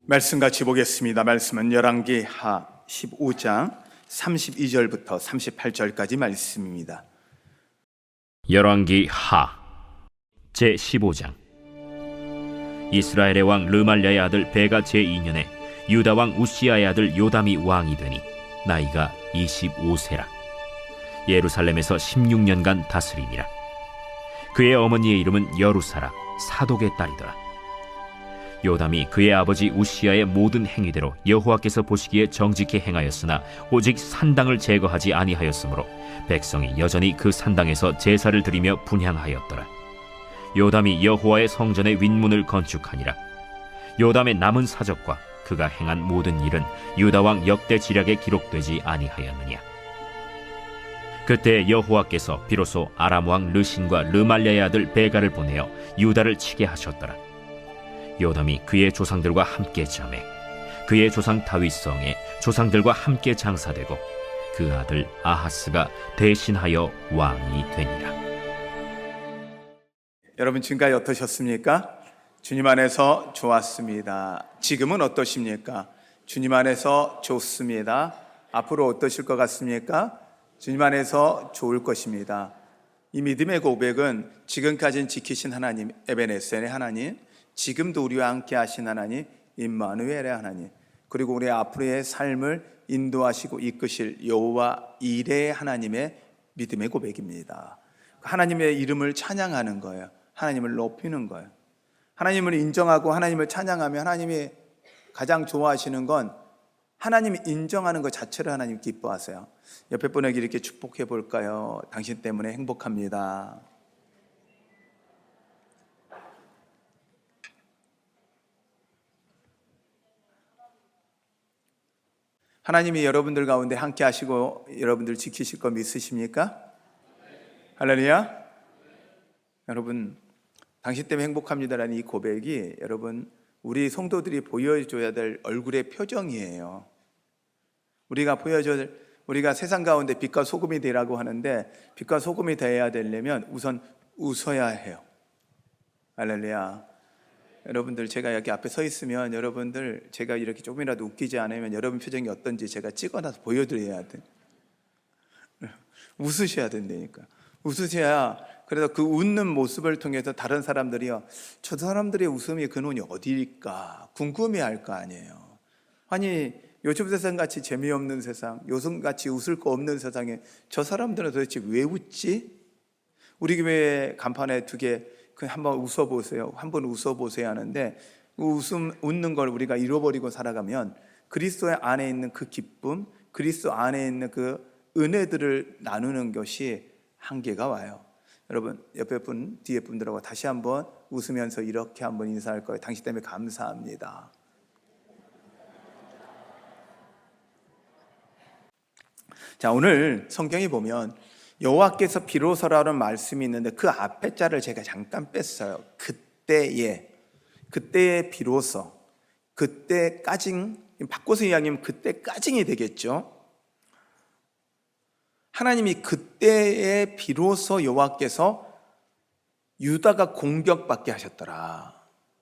말씀 같이 보겠습니다. 말씀은 열왕기하 15장 32절부터 38절까지 말씀입니다. 열왕기하 제15장. 이스라엘의 왕 르말랴의 아들 베가 제2년에 유다 왕 우시야의 아들 요담이 왕이 되니 나이가 25세라. 예루살렘에서 16년간 다스리니라. 그의 어머니의 이름은 여루사라, 사독의 딸이더라. 요담이 그의 아버지 우시야의 모든 행위대로 여호와께서 보시기에 정직히 행하였으나 오직 산당을 제거하지 아니하였으므로 백성이 여전히 그 산당에서 제사를 드리며 분향하였더라. 요담이 여호와의 성전의 윗문을 건축하니라. 요담의 남은 사적과 그가 행한 모든 일은 유다 왕 역대 지략에 기록되지 아니하였느냐. 그때 여호와께서 비로소 아람 왕 르신과 르말랴의 아들 베가를 보내어 유다를 치게 하셨더라. 요담이 그의 조상들과 함께 잠에 그의 조상 다윗성에 조상들과 함께 장사되고 그 아들 아하스가 대신하여 왕이 되니라. 여러분 지금까지 어떠셨습니까? 주님 안에서 좋았습니다. 지금은 어떠십니까? 주님 안에서 좋습니다. 앞으로 어떠실 것 같습니까? 주님 안에서 좋을 것입니다. 이 믿음의 고백은 지금까지는 지키신 하나님, 에베네셀의 하나님, 지금도 우리와 함께 하신 하나님, 임마누엘의 하나님, 그리고 우리 앞으로의 삶을 인도하시고 이끄실 여호와 이레의 하나님의 믿음의 고백입니다. 하나님의 이름을 찬양하는 거예요. 하나님을 높이는 거예요. 하나님을 인정하고 하나님을 찬양하며 하나님이 가장 좋아하시는 건 하나님이 인정하는 것 자체를 하나님 기뻐하세요. 옆에 분에게 이렇게 축복해 볼까요? 당신 때문에 행복합니다. 하나님이 여러분들 가운데 함께 하시고 여러분들 지키실 거 믿으십니까? 할렐루야. 여러분, 당신 때문에 행복합니다라는 이 고백이 여러분 우리 성도들이 보여줘야 될 얼굴의 표정이에요. 우리가 세상 가운데 빛과 소금이 되라고 하는데 빛과 소금이 되어야 되려면 우선 웃어야 해요. 할렐루야. 여러분들 제가 여기 앞에 서 있으면 여러분들 제가 이렇게 조금이라도 웃기지 않으면 여러분 표정이 어떤지 제가 찍어놔서 보여드려야 돼. 웃으셔야 된다니까. 웃으셔야 그래서 그 웃는 모습을 통해서 다른 사람들이요, 저 사람들의 웃음의 근원이 어디일까 궁금해할 거 아니에요. 아니 요즘 세상같이 재미없는 세상, 요즘같이 웃을 거 없는 세상에 저 사람들은 도대체 왜 웃지? 우리 교회 간판에 두 개 한번 웃어보세요. 한번 웃어보세요 하는데 웃는 걸 우리가 잃어버리고 살아가면 그리스도 안에 있는 그 기쁨, 그리스도 안에 있는 그 은혜들을 나누는 것이 한계가 와요. 여러분 옆에 분, 뒤에 분들하고 다시 한번 웃으면서 이렇게 한번 인사할 거예요. 당신 때문에 감사합니다. 자, 오늘 성경에 보면 여호와께서 비로소라는 말씀이 있는데 그 앞에 자를 제가 잠깐 뺐어요. 그때의 비로소, 그때까지, 바꿔서 이야기하면 그때까지이 되겠죠. 하나님이 그때의 비로소 여호와께서 유다가 공격받게 하셨더라.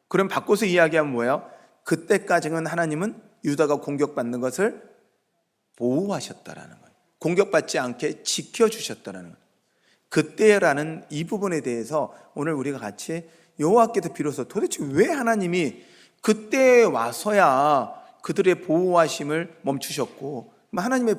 그럼 바꿔서 이야기하면 뭐예요? 그때까지는 하나님은 유다가 공격받는 것을 보호하셨다라는 거예요. 공격받지 않게 지켜주셨다라는 거예요. 그때라는 이 부분에 대해서 오늘 우리가 같이 여호와께서 비로소 도대체 왜 하나님이 그때에 와서야 그들의 보호하심을 멈추셨고, 하나님의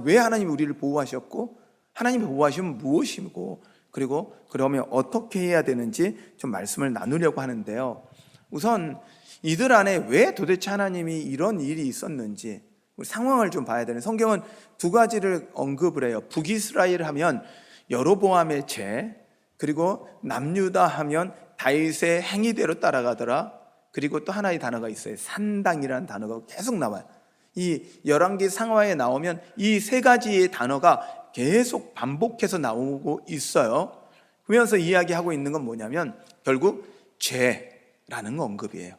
왜 하나님이 우리를 보호하셨고, 하나님의 보호하심은 무엇이고, 그리고 그러면 어떻게 해야 되는지 좀 말씀을 나누려고 하는데요. 우선 이들 안에 왜 도대체 하나님이 이런 일이 있었는지 상황을 좀 봐야 되는. 성경은 두 가지를 언급을 해요. 북이스라엘 하면 여로보암의 죄, 그리고 남유다 하면 다윗의 행위대로 따라가더라. 그리고 또 하나의 단어가 있어요. 산당이라는 단어가 계속 나와요. 이 열왕기 상하에 나오면 이 세 가지의 단어가 계속 반복해서 나오고 있어요. 그러면서 이야기하고 있는 건 뭐냐면 결국 죄라는 언급이에요.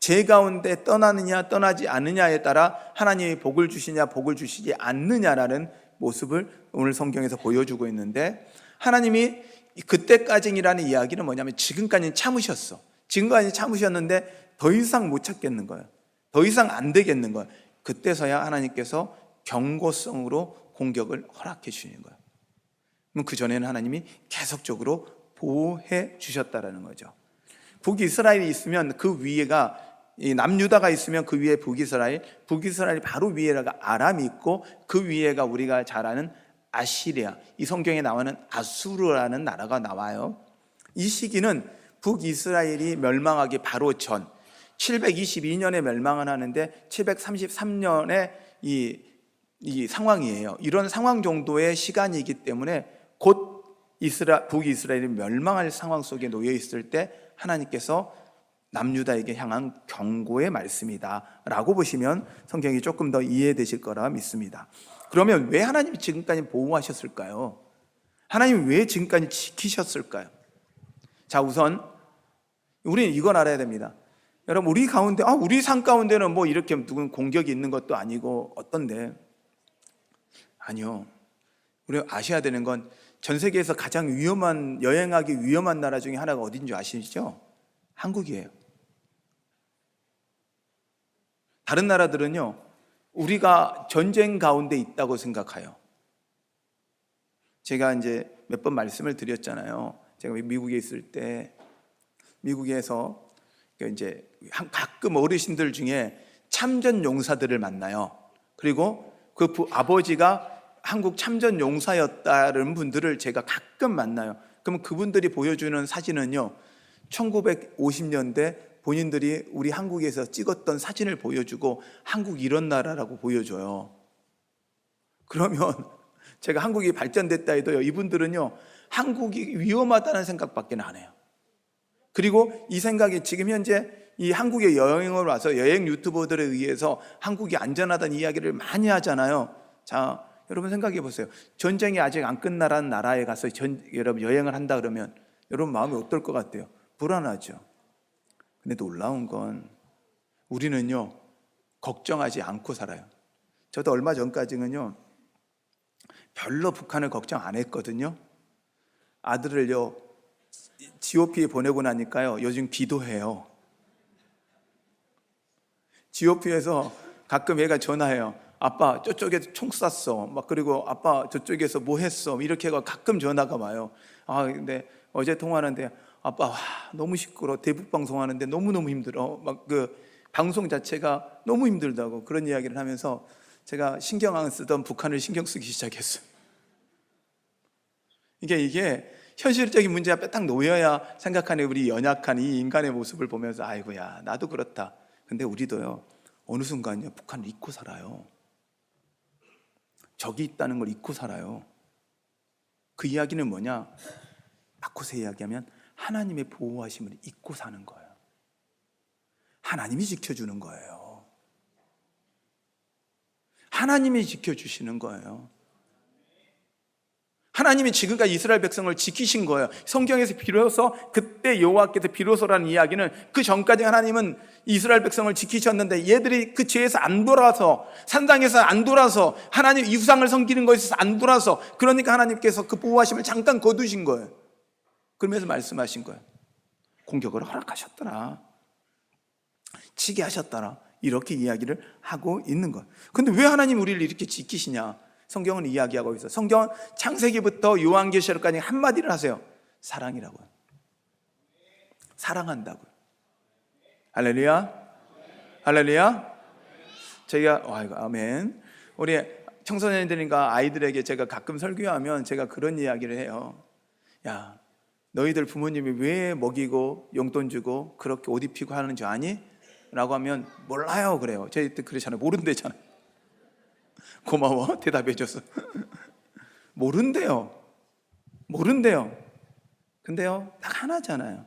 죄 가운데 떠나느냐 떠나지 않느냐에 따라 하나님이 복을 주시냐 복을 주시지 않느냐라는 모습을 오늘 성경에서 보여주고 있는데, 하나님이 그때까지라는 이야기는 뭐냐면 지금까지 참으셨어. 지금까지 참으셨는데 더 이상 못 참겠는 거예요. 더 이상 안 되겠는 거예요. 그때서야 하나님께서 경고성으로 공격을 허락해 주시는 거예요. 그럼 그 전에는 하나님이 계속적으로 보호해 주셨다라는 거죠. 북이스라엘이 있으면 그 위에가, 이 남유다가 있으면 그 위에 북이스라엘이 바로 위에가 아람이 있고, 그 위에가 우리가 잘 아는 아시리아, 이 성경에 나오는 아수르라는 나라가 나와요. 이 시기는 북이스라엘이 멸망하기 바로 전 722년에 멸망을 하는데 733년에 이 상황이에요. 이런 상황 정도의 시간이기 때문에 곧 북이스라엘이 멸망할 상황 속에 놓여 있을 때 하나님께서 남유다에게 향한 경고의 말씀이다 라고 보시면 성경이 조금 더 이해되실 거라 믿습니다. 그러면 왜 하나님이 지금까지 보호하셨을까요? 하나님이 왜 지금까지 지키셨을까요? 자, 우선 우리는 이건 알아야 됩니다. 여러분, 우리 가운데, 우리 삶 가운데는 뭐 이렇게 누군 공격이 있는 것도 아니고 어떤데? 아니요. 우리가 아셔야 되는 건 전 세계에서 가장 여행하기 위험한 나라 중에 하나가 어딘 줄 아시죠? 한국이에요. 다른 나라들은요, 우리가 전쟁 가운데 있다고 생각해요. 제가 이제 몇 번 말씀을 드렸잖아요. 제가 미국에 있을 때, 미국에서 이제 가끔 어르신들 중에 참전 용사들을 만나요. 그리고 그 아버지가 한국 참전 용사였다는 분들을 제가 가끔 만나요. 그러면 그분들이 보여주는 사진은요, 1950년대 본인들이 우리 한국에서 찍었던 사진을 보여주고 한국 이런 나라라고 보여줘요. 그러면 제가 한국이 발전됐다 해도요, 이분들은요, 한국이 위험하다는 생각밖에 안 해요. 그리고 이 생각이 지금 현재 이 한국에 여행을 와서 여행 유튜버들에 의해서 한국이 안전하다는 이야기를 많이 하잖아요. 자, 여러분 생각해 보세요. 전쟁이 아직 안 끝나는 나라에 가서 여러분 여행을 한다 그러면 여러분 마음이 어떨 것 같아요? 불안하죠. 근데 놀라운 건 우리는요, 걱정하지 않고 살아요. 저도 얼마 전까지는요, 별로 북한을 걱정 안 했거든요. 아들을요, GOP에 보내고 나니까요, 요즘 기도해요. GOP에서 가끔 얘가 전화해요. 아빠 저쪽에서 총 쐈어. 그리고 아빠 저쪽에서 뭐 했어. 이렇게 해가 가끔 전화가 와요. 근데 어제 통화하는데 아빠 너무 시끄러워. 대북 방송하는데 너무너무 힘들어. 그 방송 자체가 너무 힘들다고 그런 이야기를 하면서 제가 신경 안 쓰던 북한을 신경 쓰기 시작했어요. 이게 현실적인 문제 앞에 딱 놓여야 생각하는 우리 연약한 이 인간의 모습을 보면서 아이고야, 나도 그렇다. 근데 우리도요, 어느 순간요, 북한을 잊고 살아요. 적이 있다는 걸 잊고 살아요. 그 이야기는 뭐냐? 바꿔서 이야기하면 하나님의 보호하심을 잊고 사는 거예요. 하나님이 지켜주는 거예요. 하나님이 지켜주시는 거예요. 하나님이 지금까지 이스라엘 백성을 지키신 거예요. 성경에서 비로소, 그때 여호와께서 비로소라는 이야기는 그 전까지 하나님은 이스라엘 백성을 지키셨는데 얘들이 그 죄에서 안 돌아서, 산당에서 안 돌아서, 하나님 이우상을 섬기는 것에서 안 돌아서, 그러니까 하나님께서 그 보호하심을 잠깐 거두신 거예요. 그러면서 말씀하신 거예요. 공격을 허락하셨더라, 치게 하셨더라, 이렇게 이야기를 하고 있는 거예요. 근데 왜 하나님 우리를 이렇게 지키시냐? 성경은 이야기하고 있어요. 성경은 창세기부터 요한계시록까지 한마디를 하세요. 사랑이라고요. 사랑한다고요. 할렐루야. 할렐루야. 저희가 아멘. 우리 청소년들과 아이들에게 제가 가끔 설교하면 제가 그런 이야기를 해요. 야, 너희들 부모님이 왜 먹이고 용돈 주고 그렇게 옷 입히고 하는 줄 아니? 라고 하면 몰라요 그래요. 저희 때 그러잖아요. 모른대잖아요. 고마워, 대답해줘서. 모른대요. 근데요, 딱 하나잖아요.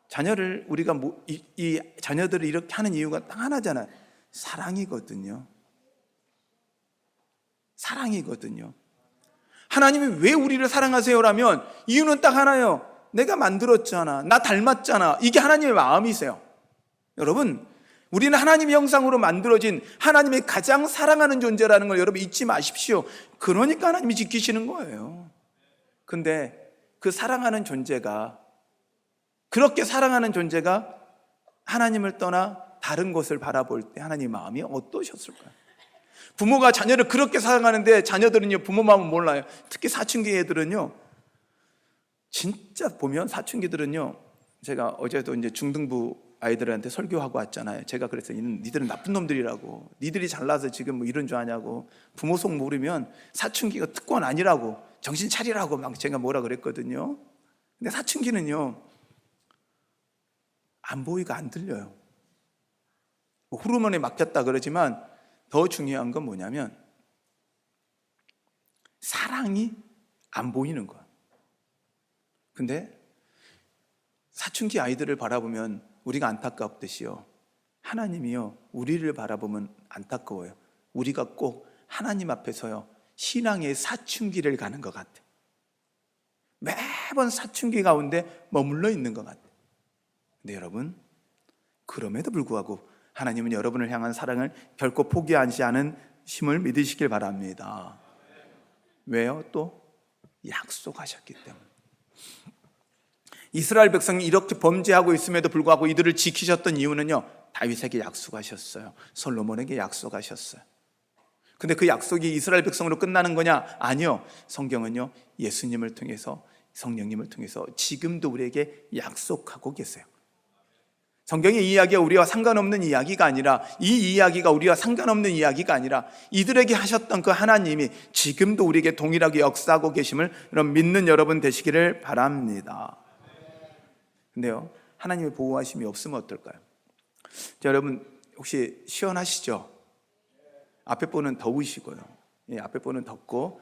자녀를 우리가 이 자녀들을 이렇게 하는 이유가 딱 하나잖아요. 사랑이거든요. 하나님이 왜 우리를 사랑하세요라면 이유는 딱 하나예요. 내가 만들었잖아, 나 닮았잖아. 이게 하나님의 마음이세요. 여러분, 우리는 하나님의 형상으로 만들어진 하나님의 가장 사랑하는 존재라는 걸 여러분 잊지 마십시오. 그러니까 하나님이 지키시는 거예요. 근데 그 사랑하는 존재가, 그렇게 사랑하는 존재가 하나님을 떠나 다른 것을 바라볼 때 하나님 마음이 어떠셨을까요? 부모가 자녀를 그렇게 사랑하는데 자녀들은요, 부모 마음은 몰라요. 특히 사춘기 애들은요, 진짜 보면 사춘기들은요, 제가 어제도 이제 중등부 아이들한테 설교하고 왔잖아요. 제가 그랬어요. 니들은 나쁜 놈들이라고. 니들이 잘나서 지금 뭐 이런 줄 아냐고. 부모 속 모르면 사춘기가 특권 아니라고. 정신 차리라고 막 제가 뭐라 그랬거든요. 근데 사춘기는요, 안 보이고 안 들려요. 뭐 호르몬에 맡겼다 그러지만 더 중요한 건 뭐냐면 사랑이 안 보이는 거야. 근데 사춘기 아이들을 바라보면 우리가 안타깝듯이요, 하나님이요, 우리를 바라보면 안타까워요. 우리가 꼭 하나님 앞에서요, 신앙의 사춘기를 가는 것 같아. 매번 사춘기 가운데 머물러 있는 것 같아. 근데 여러분, 그럼에도 불구하고 하나님은 여러분을 향한 사랑을 결코 포기하지 않은 힘을 믿으시길 바랍니다. 왜요? 또 약속하셨기 때문에. 이스라엘 백성이 이렇게 범죄하고 있음에도 불구하고 이들을 지키셨던 이유는요, 다윗에게 약속하셨어요. 솔로몬에게 약속하셨어요. 근데 그 약속이 이스라엘 백성으로 끝나는 거냐? 아니요. 성경은요, 예수님을 통해서, 성령님을 통해서 지금도 우리에게 약속하고 계세요. 성경의 이야기가 우리와 상관없는 이야기가 아니라, 이 이야기가 우리와 상관없는 이야기가 아니라 이들에게 하셨던 그 하나님이 지금도 우리에게 동일하게 역사하고 계심을 여러분 믿는 여러분 되시기를 바랍니다. 근데요, 하나님의 보호하심이 없으면 어떨까요? 자, 여러분 혹시 시원하시죠? 앞에 분은 더우시고요. 예, 앞에 분은 덥고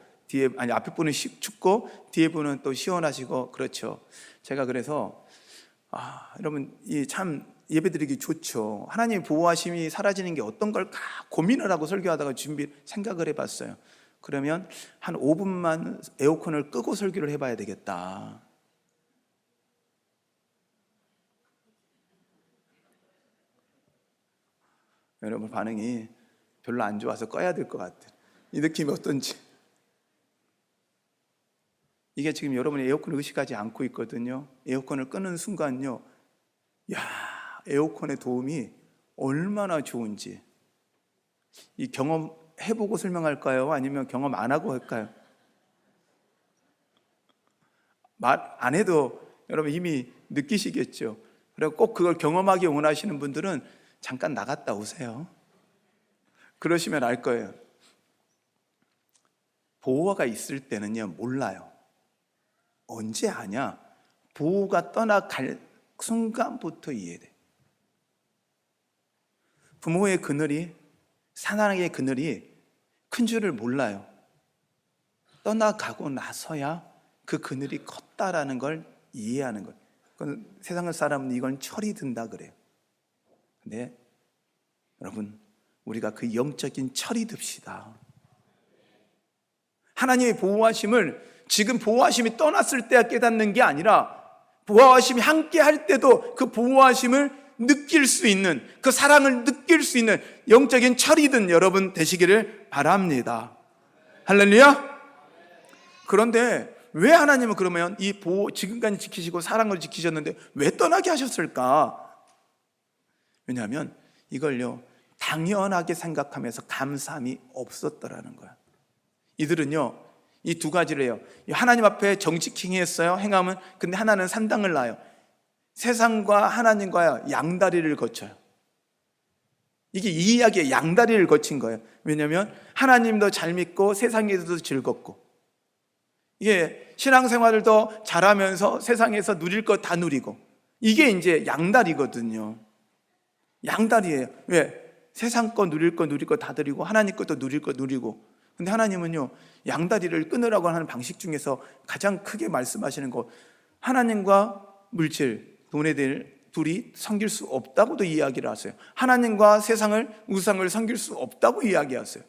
앞에 분은 춥고 뒤에 분은 또 시원하시고, 그렇죠. 제가 그래서 여러분 참 예배드리기 좋죠. 하나님의 보호하심이 사라지는 게 어떤 걸까 고민을 하고 설교하다가 생각을 해봤어요. 그러면 한 5분만 에어컨을 끄고 설교를 해봐야 되겠다. 여러분 반응이 별로 안 좋아서 꺼야 될 것 같아요. 이 느낌이 어떤지. 이게 지금 여러분이 에어컨을 의식하지 않고 있거든요. 에어컨을 끄는 순간요, 에어컨의 도움이 얼마나 좋은지. 이 경험해보고 설명할까요? 아니면 경험 안 하고 할까요? 말 안 해도 여러분 이미 느끼시겠죠. 그리고 꼭 그걸 경험하기 원하시는 분들은 잠깐 나갔다 오세요. 그러시면 알 거예요. 보호가 있을 때는요, 몰라요. 언제 아냐? 보호가 떠나갈 순간부터 이해돼. 부모의 그늘이, 사랑의 그늘이 큰 줄을 몰라요. 떠나가고 나서야 그 그늘이 컸다라는 걸 이해하는 거예요. 세상 사람은 이건 철이 든다 그래요. 근데 여러분, 우리가 그 영적인 철이 듭시다. 하나님의 보호하심을 지금 보호하심이 떠났을 때야 깨닫는 게 아니라, 보호하심이 함께 할 때도 그 보호하심을 느낄 수 있는, 그 사랑을 느낄 수 있는 영적인 철이 든 여러분 되시기를 바랍니다. 할렐루야. 그런데 왜 하나님은 그러면 이 지금까지 지키시고 사랑을 지키셨는데 왜 떠나게 하셨을까? 왜냐하면 이걸요, 당연하게 생각하면서 감사함이 없었더라는 거야. 이들은요, 이 두 가지를 해요. 하나님 앞에 정직히 행했어요. 행하면. 근데 하나는 산당을 놔요. 세상과 하나님과 양다리를 거쳐요. 이게 이 이야기에 양다리를 거친 거예요. 왜냐하면 하나님도 잘 믿고 세상에서도 즐겁고, 이게 신앙생활도 잘하면서 세상에서 누릴 것 다 누리고, 이게 이제 양다리거든요. 양다리예요. 왜? 세상 거 누릴 거 다 드리고 하나님 것도 누릴 거 누리고. 근데 하나님은요, 양다리를 끊으라고 하는 방식 중에서 가장 크게 말씀하시는 거, 하나님과 물질, 돈에 대해 둘이 섬길 수 없다고도 이야기를 하세요. 하나님과 세상을, 우상을 섬길 수 없다고 이야기하세요.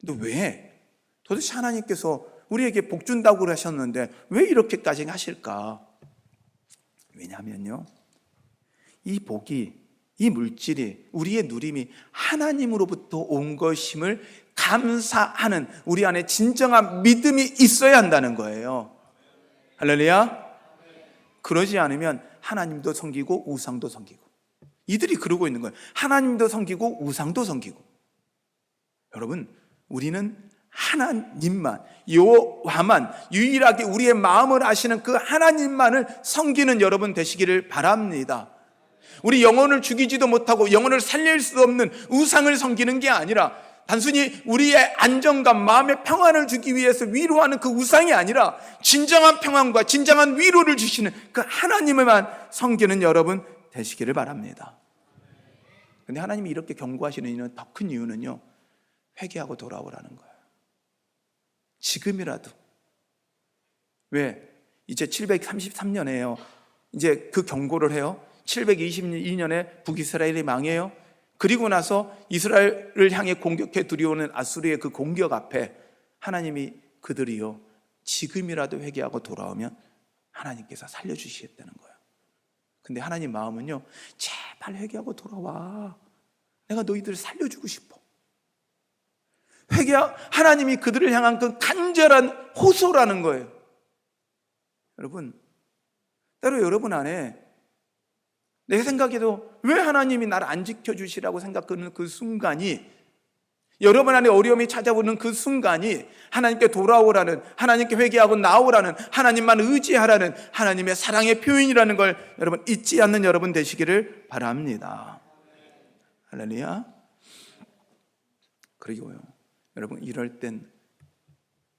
근데 왜? 도대체 하나님께서 우리에게 복 준다고 하셨는데 왜 이렇게까지 하실까? 왜냐하면요, 이 복이, 이 물질이, 우리의 누림이 하나님으로부터 온 것임을 감사하는 우리 안에 진정한 믿음이 있어야 한다는 거예요. 할렐루야. 그러지 않으면 하나님도 섬기고 우상도 섬기고, 이들이 그러고 있는 거예요. 하나님도 섬기고 우상도 섬기고. 여러분, 우리는 하나님만, 여호와만, 유일하게 우리의 마음을 아시는 그 하나님만을 섬기는 여러분 되시기를 바랍니다. 우리 영혼을 죽이지도 못하고 영혼을 살릴 수 없는 우상을 섬기는 게 아니라, 단순히 우리의 안정감, 마음의 평안을 주기 위해서 위로하는 그 우상이 아니라, 진정한 평안과 진정한 위로를 주시는 그 하나님을만 섬기는 여러분 되시기를 바랍니다. 근데 하나님이 이렇게 경고하시는 이유는, 더 큰 이유는요, 회개하고 돌아오라는 거예요. 지금이라도. 왜? 이제 733년에요. 이제 그 경고를 해요. 722년에 북이스라엘이 망해요. 그리고 나서 이스라엘을 향해 공격해 들이오는 아수르의 그 공격 앞에 하나님이 그들이요, 지금이라도 회개하고 돌아오면 하나님께서 살려주시겠다는 거예요. 근데 하나님 마음은요, 제발 회개하고 돌아와. 내가 너희들을 살려주고 싶어. 하나님이 그들을 향한 그 간절한 호소라는 거예요. 여러분, 때로 여러분 안에 내 생각에도 왜 하나님이 나를 안 지켜주시라고 생각하는 그 순간이, 여러분 안에 어려움이 찾아오는 그 순간이 하나님께 돌아오라는, 하나님께 회개하고 나오라는, 하나님만 의지하라는 하나님의 사랑의 표현이라는 걸 여러분 잊지 않는 여러분 되시기를 바랍니다. 할렐루야. 그리고요, 여러분, 이럴 땐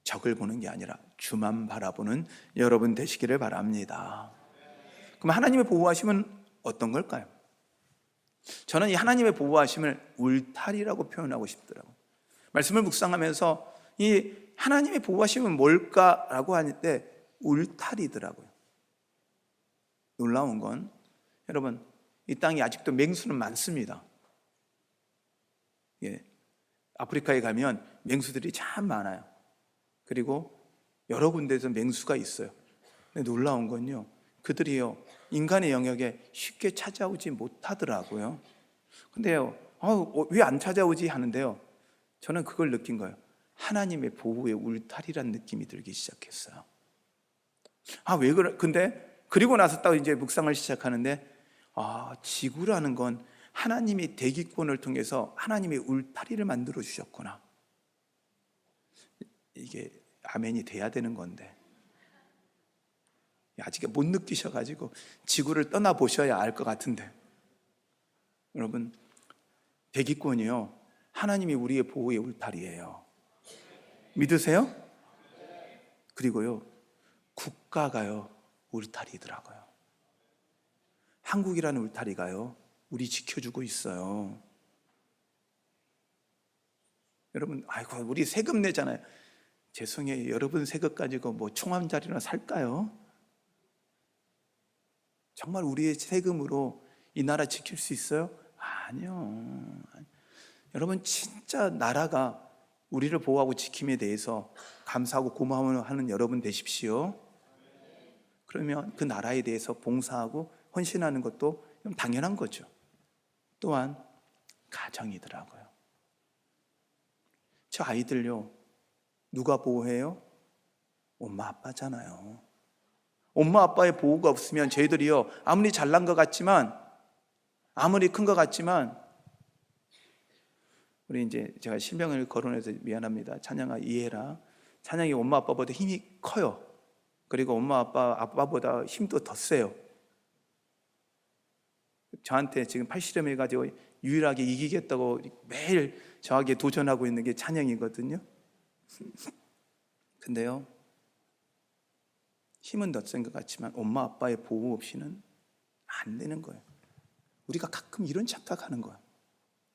적을 보는 게 아니라 주만 바라보는 여러분 되시기를 바랍니다. 그럼 하나님의 보호하심은 어떤 걸까요? 저는 이 하나님의 보호하심을 울타리라고 표현하고 싶더라고요. 말씀을 묵상하면서 이 하나님의 보호하심은 뭘까라고 하는데 울타리더라고요. 놀라운 건, 여러분, 이 땅에 아직도 맹수는 많습니다. 예, 아프리카에 가면 맹수들이 참 많아요. 그리고 여러 군데에서 맹수가 있어요. 근데 놀라운 건요, 그들이요, 인간의 영역에 쉽게 찾아오지 못하더라고요. 근데요, 왜 안 찾아오지 하는데요, 저는 그걸 느낀 거예요. 하나님의 보호의 울타리란 느낌이 들기 시작했어요. 왜 그래? 근데 그리고 나서 딱 이제 묵상을 시작하는데, 지구라는 건 하나님이 대기권을 통해서 하나님의 울타리를 만들어 주셨구나. 이게 아멘이 돼야 되는 건데 아직 못 느끼셔가지고 지구를 떠나보셔야 알 것 같은데, 여러분, 대기권이요, 하나님이 우리의 보호의 울타리예요. 믿으세요? 그리고요, 국가가요, 울타리더라고요. 한국이라는 울타리가요, 우리 지켜주고 있어요. 여러분, 우리 세금 내잖아요. 죄송해요, 여러분 세금 가지고 뭐 총함자리나 살까요? 정말 우리의 세금으로 이 나라 지킬 수 있어요? 아니요. 여러분, 진짜 나라가 우리를 보호하고 지킴에 대해서 감사하고 고마워하는 여러분 되십시오. 그러면 그 나라에 대해서 봉사하고 헌신하는 것도 당연한 거죠. 또한 가정이더라고요. 저 아이들요, 누가 보호해요? 엄마 아빠잖아요. 엄마 아빠의 보호가 없으면 저희들이요, 아무리 잘난 것 같지만, 아무리 큰 것 같지만, 우리 이제 제가 신병을 거론해서 미안합니다. 찬양아 이해해라. 찬양이 엄마 아빠보다 힘이 커요. 그리고 엄마 아빠보다 힘도 더 세요. 저한테 지금 팔씨름 해가지고 유일하게 이기겠다고 매일 저에게 도전하고 있는 게 찬양이거든요. 근데요, 힘은 더 센 것 같지만 엄마 아빠의 보호 없이는 안 되는 거예요. 우리가 가끔 이런 착각하는 거예요.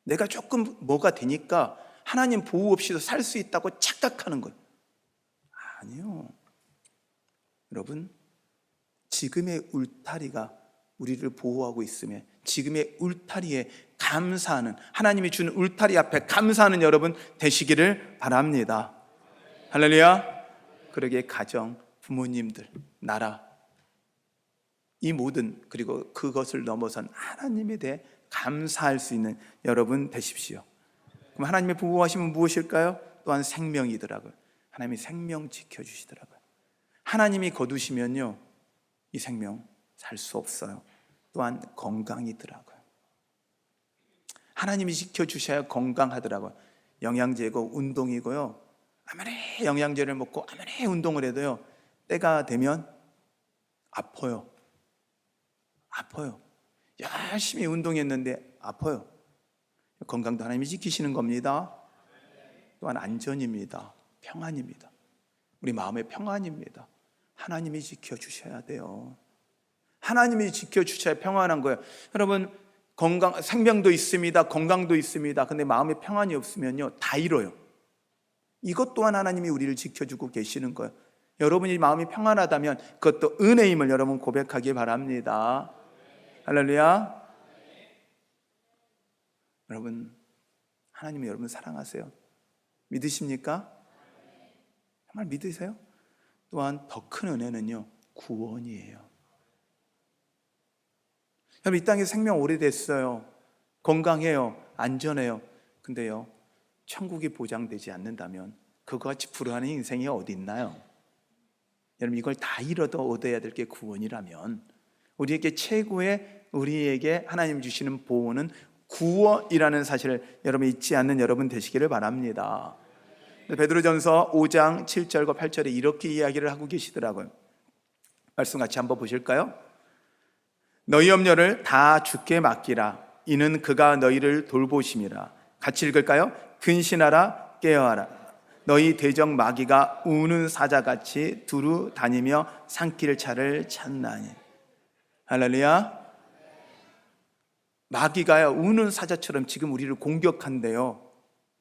내가 조금 뭐가 되니까 하나님 보호 없이도 살 수 있다고 착각하는 거예요. 아니요. 여러분, 지금의 울타리가 우리를 보호하고 있으며 지금의 울타리에 감사하는, 하나님이 주는 울타리 앞에 감사하는 여러분 되시기를 바랍니다. 할렐루야. 그러기에 가정, 부모님들, 나라, 이 모든, 그리고 그것을 넘어선 하나님에 대해 감사할 수 있는 여러분 되십시오. 그럼 하나님의 보호하심은 무엇일까요? 또한 생명이더라고요. 하나님이 생명 지켜주시더라고요. 하나님이 거두시면요, 이 생명 살 수 없어요. 또한 건강이더라고요. 하나님이 지켜주셔야 건강하더라고요. 영양제고 운동이고요. 아무리 영양제를 먹고 아무리 운동을 해도요, 때가 되면 아파요. 열심히 운동했는데 아파요. 건강도 하나님이 지키시는 겁니다. 또한 안전입니다. 평안입니다. 우리 마음의 평안입니다. 하나님이 지켜주셔야 돼요. 하나님이 지켜주셔야 평안한 거예요. 여러분, 생명도 있습니다. 건강도 있습니다. 근데 마음의 평안이 없으면요, 다 잃어요. 이것 또한 하나님이 우리를 지켜주고 계시는 거예요. 여러분이 마음이 평안하다면 그것도 은혜임을 여러분 고백하기 바랍니다. 할렐루야. 여러분, 하나님이 여러분 사랑하세요. 믿으십니까? 정말 믿으세요? 또한 더 큰 은혜는요, 구원이에요. 여러분, 이 땅에 생명 오래됐어요. 건강해요. 안전해요. 근데요, 천국이 보장되지 않는다면 그거 같이 불안한 인생이 어디 있나요? 여러분, 이걸 다 잃어도 얻어야 될 게 구원이라면, 우리에게 최고의, 우리에게 하나님 주시는 보호는 구원이라는 사실을 여러분 잊지 않는 여러분 되시기를 바랍니다. 베드로전서 5장 7절과 8절에 이렇게 이야기를 하고 계시더라고요. 말씀 같이 한번 보실까요? 너희 염려를 다 주께 맡기라. 이는 그가 너희를 돌보심이라. 같이 읽을까요? 근신하라, 깨어하라. 너희 대적 마귀가 우는 사자같이 두루 다니며 산길 차를 찾나니. 할렐루야. 마귀가요, 우는 사자처럼 지금 우리를 공격한대요.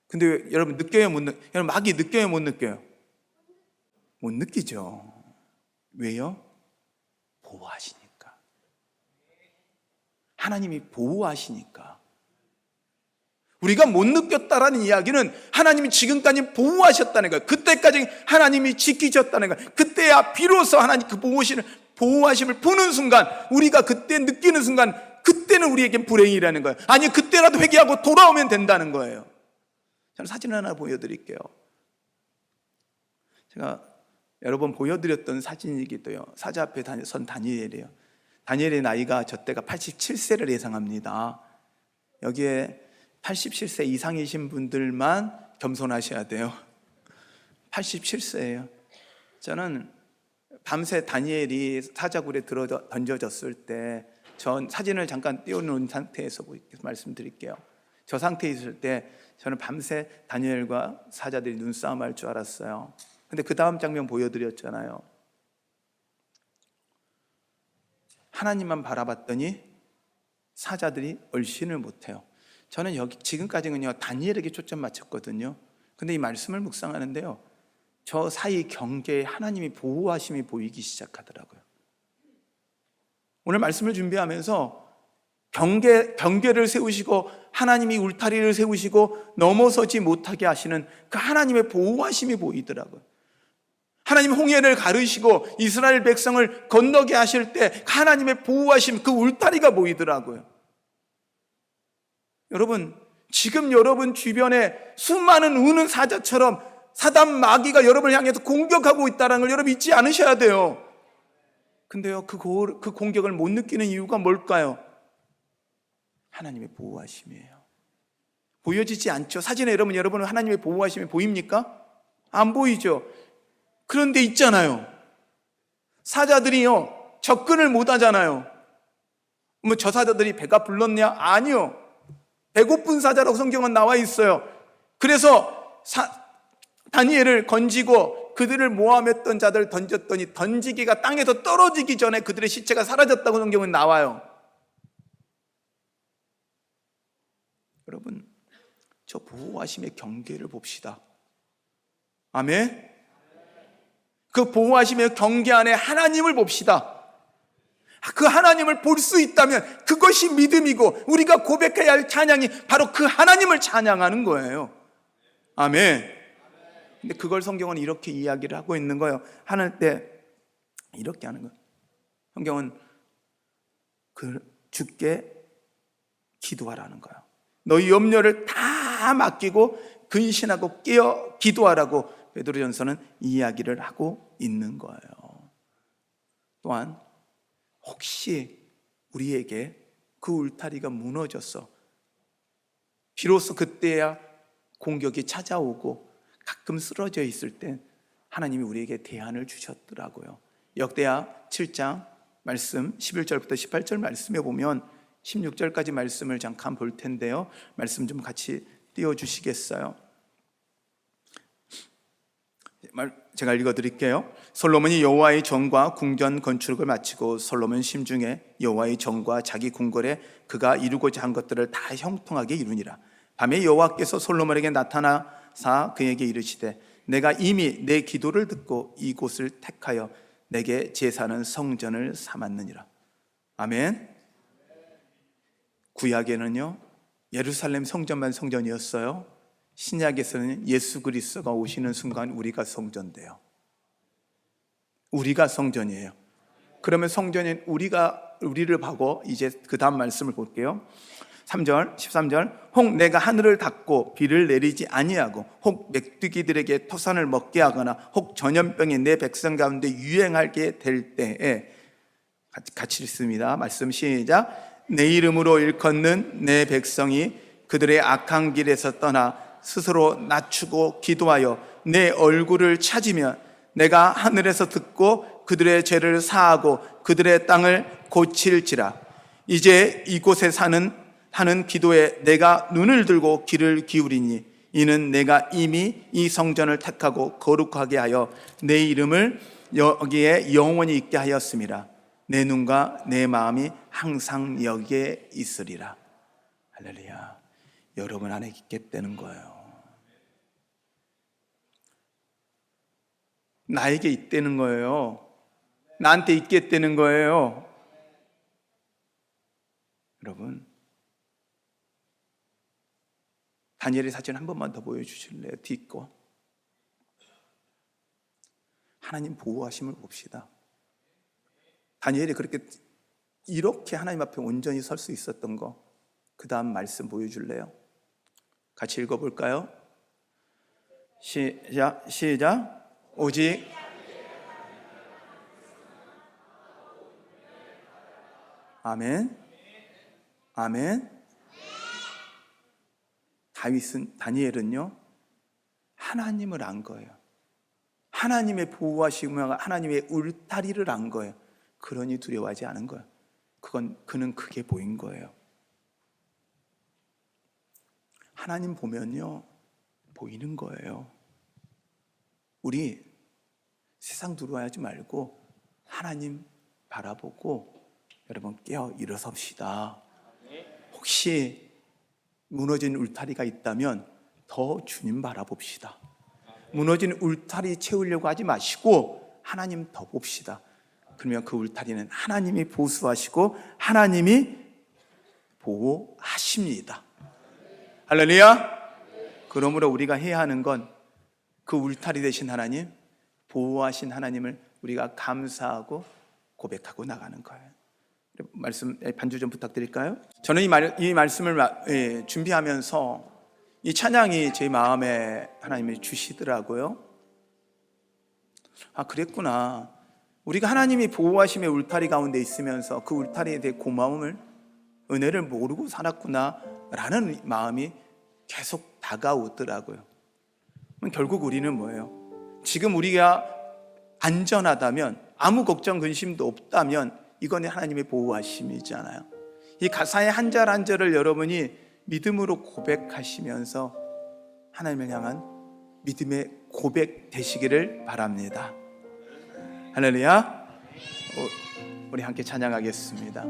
근데 여러분 느껴요, 못 느껴요? 여러분, 마귀 느껴요, 못 느껴요? 못 느끼죠. 왜요? 보호하시니까. 하나님이 보호하시니까. 우리가 못 느꼈다라는 이야기는 하나님이 지금까지 보호하셨다는 거예요. 그때까지 하나님이 지키셨다는 거예요. 그때야 비로소 하나님 그 보호하심을 보는 순간, 우리가 그때 느끼는 순간, 그때는 우리에겐 불행이라는 거예요. 아니, 그때라도 회개하고 돌아오면 된다는 거예요. 저는 사진 하나 보여드릴게요. 제가 여러 번 보여드렸던 사진이기도 해요. 사자 앞에 선 다니엘이에요. 다니엘의 나이가 저 때가 87세를 예상합니다. 여기에 87세 이상이신 분들만 겸손하셔야 돼요. 87세예요. 저는 밤새 다니엘이 사자굴에 던져졌을 때, 전 사진을 잠깐 띄워놓은 상태에서 말씀드릴게요. 저 상태에 있을 때 저는 밤새 다니엘과 사자들이 눈싸움 할 줄 알았어요. 근데 그 다음 장면 보여드렸잖아요. 하나님만 바라봤더니 사자들이 얼씬을 못해요. 저는 지금까지는요, 다니엘에게 초점 맞췄거든요. 근데 이 말씀을 묵상하는데요, 저 사이 경계에 하나님이 보호하심이 보이기 시작하더라고요. 오늘 말씀을 준비하면서 경계를 세우시고 하나님이 울타리를 세우시고 넘어서지 못하게 하시는 그 하나님의 보호하심이 보이더라고요. 하나님 홍해를 가르시고 이스라엘 백성을 건너게 하실 때 하나님의 보호하심, 그 울타리가 보이더라고요. 여러분, 지금 여러분 주변에 수많은 우는 사자처럼 사단 마귀가 여러분을 향해서 공격하고 있다는 걸 여러분 잊지 않으셔야 돼요. 근데요, 그 공격을 못 느끼는 이유가 뭘까요? 하나님의 보호하심이에요. 보여지지 않죠. 사진에 여러분은 하나님의 보호하심이 보입니까? 안 보이죠. 그런데 있잖아요. 사자들이요, 접근을 못 하잖아요. 뭐 저 사자들이 배가 불렀냐? 아니요. 배고픈 사자라고 성경은 나와 있어요. 그래서 다니엘을 건지고 그들을 모함했던 자들 던졌더니 던지기가 땅에서 떨어지기 전에 그들의 시체가 사라졌다고 성경은 나와요. 여러분, 저 보호하심의 경계를 봅시다. 아멘. 그 보호하심의 경계 안에 하나님을 봅시다. 그 하나님을 볼 수 있다면 그것이 믿음이고, 우리가 고백해야 할 찬양이 바로 그 하나님을 찬양하는 거예요. 아멘. 근데 그걸 성경은 이렇게 이야기를 하고 있는 거예요. 하늘 때 이렇게 하는 거예요. 성경은 주께 기도하라는 거예요. 너희 염려를 다 맡기고 근신하고 깨어 기도하라고 베드로전서는 이야기를 하고 있는 거예요. 또한 혹시 우리에게 그 울타리가 무너졌어, 비로소 그때야 공격이 찾아오고 가끔 쓰러져 있을 땐 하나님이 우리에게 대안을 주셨더라고요. 역대하 7장 말씀 11절부터 18절 말씀에 보면 16절까지 말씀을 잠깐 볼 텐데요. 말씀 좀 같이 띄워주시겠어요? 제가 읽어드릴게요. 솔로몬이 여호와의 정과 궁전 건축을 마치고 솔로몬 심중에 여호와의 정과 자기 궁궐에 그가 이루고자 한 것들을 다 형통하게 이루니라. 밤에 여호와께서 솔로몬에게 나타나사 그에게 이르시되 내가 이미 내 기도를 듣고 이곳을 택하여 내게 제사는 성전을 삼았느니라. 아멘. 구약에는요 예루살렘 성전만 성전이었어요. 신약에서는 예수 그리스도가 오시는 순간 우리가 성전돼요. 우리가 성전이에요. 그러면 성전인 우리를 보고 이제 그 다음 말씀을 볼게요. 3절 13절 혹 내가 하늘을 닫고 비를 내리지 아니하고 혹 맥두기들에게 토산을 먹게 하거나 혹 전염병이 내 백성 가운데 유행하게 될 때에 같이 읽습니다. 말씀 시작. 내 이름으로 일컫는 내 백성이 그들의 악한 길에서 떠나 스스로 낮추고 기도하여 내 얼굴을 찾으면 내가 하늘에서 듣고 그들의 죄를 사하고 그들의 땅을 고칠지라. 이제 이곳에 하는 기도에 내가 눈을 들고 귀를 기울이니 이는 내가 이미 이 성전을 택하고 거룩하게 하여 내 이름을 여기에 영원히 있게 하였음이라. 내 눈과 내 마음이 항상 여기에 있으리라. 할렐루야. 여러분 안에 있겠다는 거예요. 나에게 있다는 거예요. 나한테 있겠다는 거예요. 여러분, 다니엘의 사진 한 번만 더 보여주실래요? 뒤거. 하나님 보호하심을 봅시다. 다니엘이 이렇게 하나님 앞에 온전히 설 수 있었던 거, 그 다음 말씀 보여줄래요? 같이 읽어볼까요? 시작. 오직 아멘. 아멘. 다니엘은요 하나님을 안 거예요. 하나님의 보호하심과 하나님의 울타리를 안 거예요. 그러니 두려워하지 않은 거예요. 그는 그게 보인 거예요. 하나님 보면요 보이는 거예요. 우리 세상 두려워하지 말고 하나님 바라보고 여러분 깨어 일어섭시다. 혹시 무너진 울타리가 있다면 더 주님 바라봅시다. 무너진 울타리 채우려고 하지 마시고 하나님 더 봅시다. 그러면 그 울타리는 하나님이 보수하시고 하나님이 보호하십니다. 할렐루야. 그러므로 우리가 해야 하는 건 그 울타리 되신 하나님, 보호하신 하나님을 우리가 감사하고 고백하고 나가는 거예요. 말씀 반주 좀 부탁드릴까요? 저는 이 말씀을 준비하면서 이 찬양이 제 마음에 하나님이 주시더라고요. 아, 그랬구나. 우리가 하나님이 보호하심의 울타리 가운데 있으면서 그 울타리에 대해 고마움을, 은혜를 모르고 살았구나 라는 마음이 계속 다가오더라고요. 결국 우리는 뭐예요? 지금 우리가 안전하다면, 아무 걱정 근심도 없다면 이건 하나님의 보호하심이잖아요. 이 가사의 한 절 한 절을 여러분이 믿음으로 고백하시면서 하나님을 향한 믿음의 고백 되시기를 바랍니다. 할렐루야. 우리 함께 찬양하겠습니다.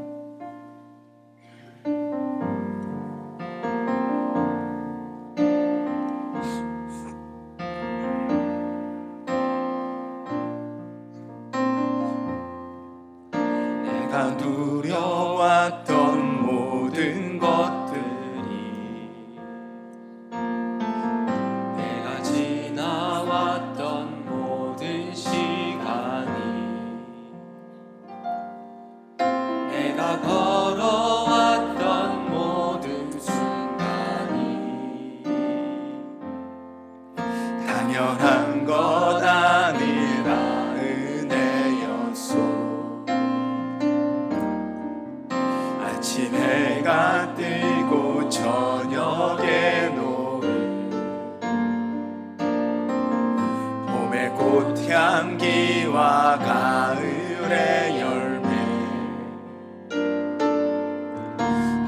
내가 누려왔던 모든 것들이, 내가 지나왔던 모든 시간이, 내가 걸어왔던 모든 순간이 당연한 것 아니라 은혜였소. 아침 해가 뜨고 저녁에 노을 봄의 꽃향기와 가을의 열매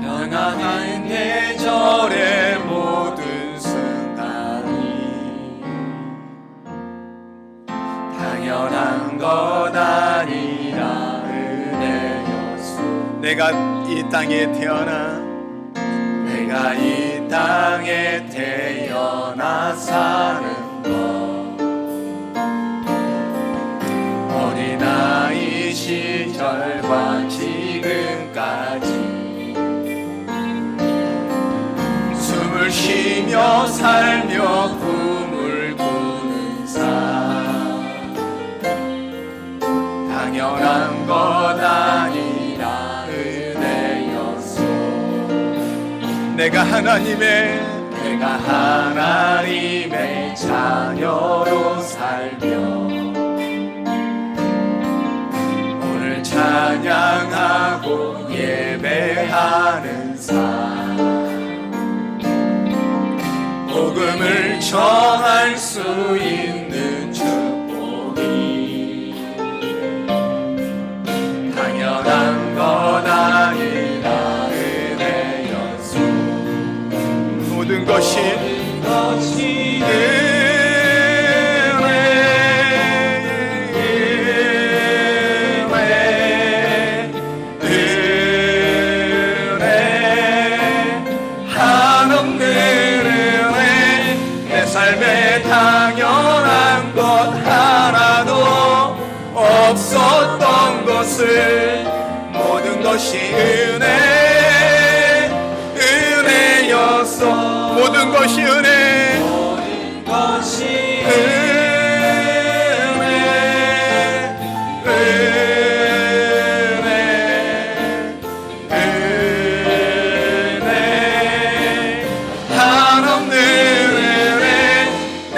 변하는 계절의 모든 순간이 당연한 것 아니라 은혜였소. 내가 이 땅에 태어나 사는 것 어린아이 시절과 지금까지 숨을 쉬며 살며 꿈을 꾸는 삶 당연한 것 아니라 은혜였소. 내가 하나님의 자녀로 살며 오늘 찬양하고 예배하는 삶 복음을 전할 수 있는 축복이 당연한 것 아니라 은혜였소. 모든 것이 삶에 당연한 것 하나도 없었던 것을 모든 것이 은혜였어. 모든 것이 은혜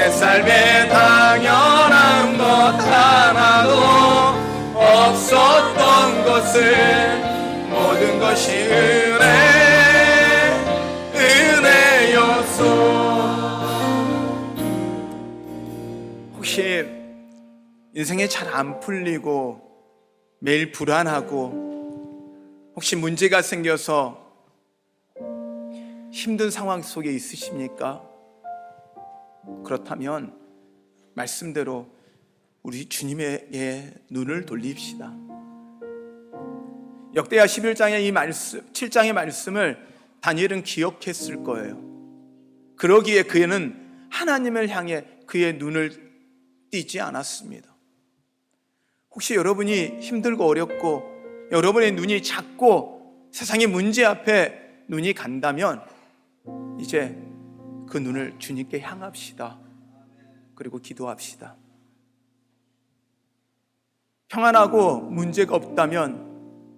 삶에 당연한 것 하나도 없었던 것을 모든 것이 은혜였소. 혹시 인생이 잘 안 풀리고 매일 불안하고 혹시 문제가 생겨서 힘든 상황 속에 있으십니까? 그렇다면 말씀대로 우리 주님에게 눈을 돌립시다. 역대하 11장의 이 말씀, 7장의 말씀을 다니엘은 기억했을 거예요. 그러기에 그는 하나님을 향해 그의 눈을 띄지 않았습니다. 혹시 여러분이 힘들고 어렵고 여러분의 눈이 작고 세상의 문제 앞에 눈이 간다면 이제 그 눈을 주님께 향합시다. 그리고 기도합시다. 평안하고 문제가 없다면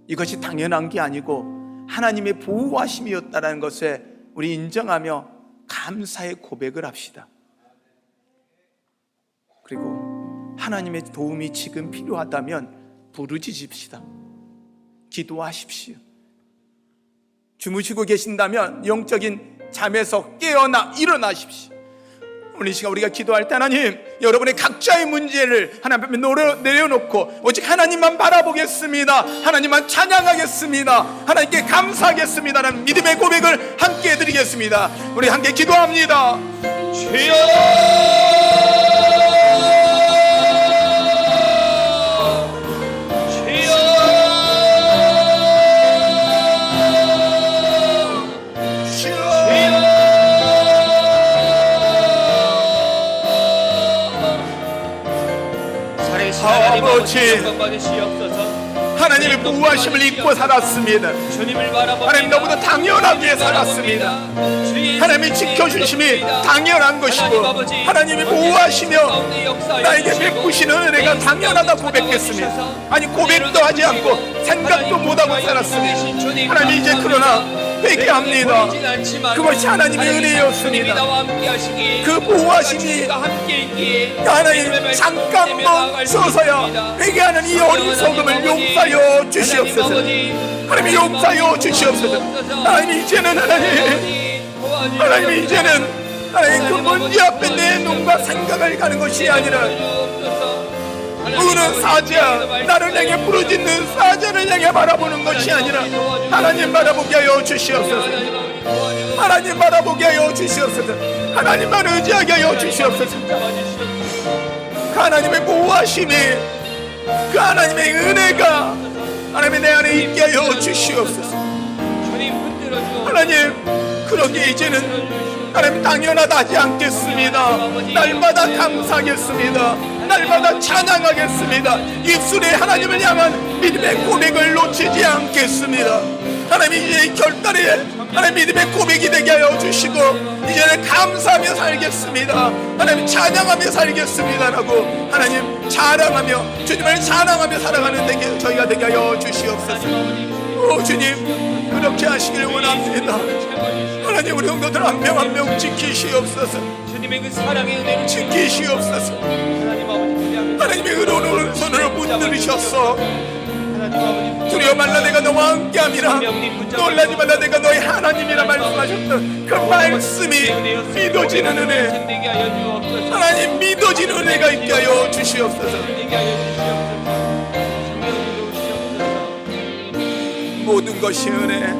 이것이 당연한 게 아니고 하나님의 보호하심이었다는 것에 우리 인정하며 감사의 고백을 합시다. 그리고 하나님의 도움이 지금 필요하다면 부르짖읍시다. 기도하십시오. 주무시고 계신다면 영적인 잠에서 깨어나 일어나십시오. 오늘 이 시간 우리가 기도할 때 하나님, 여러분의 각자의 문제를 하나님 앞에 내려놓고 오직 하나님만 바라보겠습니다. 하나님만 찬양하겠습니다. 하나님께 감사하겠습니다라는 믿음의 고백을 함께 해드리겠습니다. 우리 함께 기도합니다. 주여, 아버지, 하나님의 보호하심을 잊고 살았습니다. 하나님 너무도 당연하게 살았습니다. 하나님이 지켜주심이 당연한 것이고 하나님이 보호하시며 나에게 베푸시는 은혜가 당연하다 고백했습니다. 아니 고백도 하지 않고 생각도 못하고 살았습니다. 하나님 이제 그러나 회개합니다. 그것이 하나님의 은혜였습니다. 그 보호하심이 하나님 잠깐 멈춰서야 회개하는 이 어리석음을 용서하여 주시옵소서. 하나님 용서하여 주시옵소서. 하나님 이제는 하나님 하나님 이제는 하나님 그 문제 앞에 내 눈과 생각을 가는 것이 아니라 우는 사자, 나를 향해 부르짖는 사자를 향해 바라보는 것이 아니라 하나님 바라보게 하여 주시옵소서. 하나님 바라보게 하여 주시옵소서. 하나님만 의지하게 하여 주시옵소서. 그 하나님의 보호하심이, 그 하나님의 은혜가 하나님의 내 안에 있게 하여 주시옵소서. 하나님, 그러기에 이제는 하나님 당연하다 하지 않겠습니다. 날마다 감사하겠습니다. 날마다 찬양하겠습니다. 입술에 하나님을 향한 믿음의 고백을 놓치지 않겠습니다. 하나님 이제 결단에 하나님 믿음의 고백이 되게 하여 주시고 이제는 감사하며 살겠습니다. 하나님 찬양하며 살겠습니다라고 하나님 자랑하며 주님을 자랑하며 살아가는 저희가 되게 하여 주시옵소서. 오 주님, 그렇게 하시길 원합니다. 하나님 우리 성도들 한 명 한 명 지키시옵소서. 주님의 그 사랑의 은혜를 지키시옵소서. 하나님의 의로운 오른손으로 문들으셨어. 두려워 말라 내가 너와 함께함이라, 놀라지 말라 내가 너의 하나님이라 말씀하셨던 그 말씀이 믿어지는 은혜, 하나님 믿어지는 은혜가 있게 하여 주시옵소서. 모든 것이 은혜,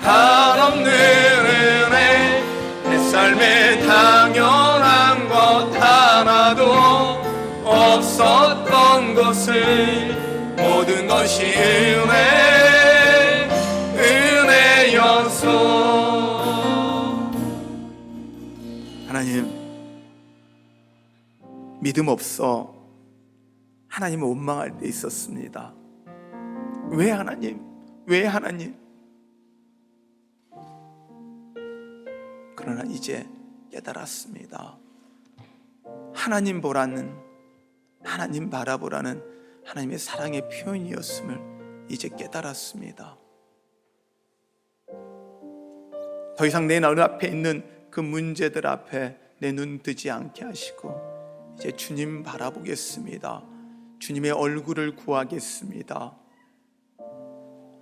한없는 은혜, 내 삶에 당연한 것 하나도 없었던 것을 모든 것이 은혜였소. 하나님, 믿음 없어 하나님을 원망할 때 있었습니다. 왜 하나님? 왜 하나님? 그러나 이제 깨달았습니다. 하나님 보라는, 하나님 바라보라는 하나님의 사랑의 표현이었음을 이제 깨달았습니다. 더 이상 내 눈앞에 있는 그 문제들 앞에 내 눈 뜨지 않게 하시고 이제 주님 바라보겠습니다. 주님의 얼굴을 구하겠습니다.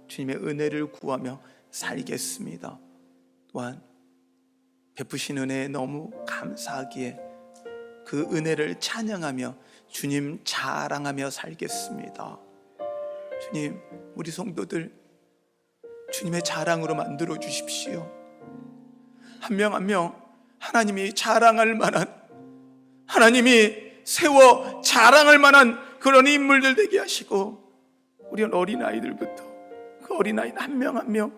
주님의 은혜를 구하며 살겠습니다. 또한 베푸신 은혜에 너무 감사하기에 그 은혜를 찬양하며 주님 자랑하며 살겠습니다. 주님, 우리 성도들 주님의 자랑으로 만들어 주십시오. 한 명 한 명 하나님이 자랑할 만한, 하나님이 세워 자랑할 만한 그런 인물들 되게 하시고 우리 어린아이들부터 그 어린아이 한 명 한 명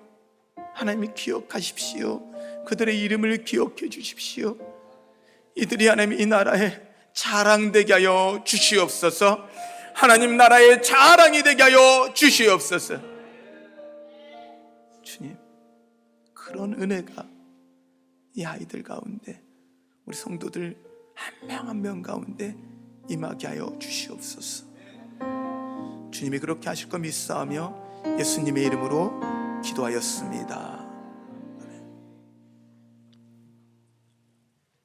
하나님이 기억하십시오. 그들의 이름을 기억해 주십시오. 이들이 하나님 이 나라에 자랑되게 하여 주시옵소서. 하나님 나라의 자랑이 되게 하여 주시옵소서. 주님, 그런 은혜가 이 아이들 가운데, 우리 성도들 한 명 한 명 가운데 임하게 하여 주시옵소서. 주님이 그렇게 하실 거 믿사오며 예수님의 이름으로 기도하였습니다.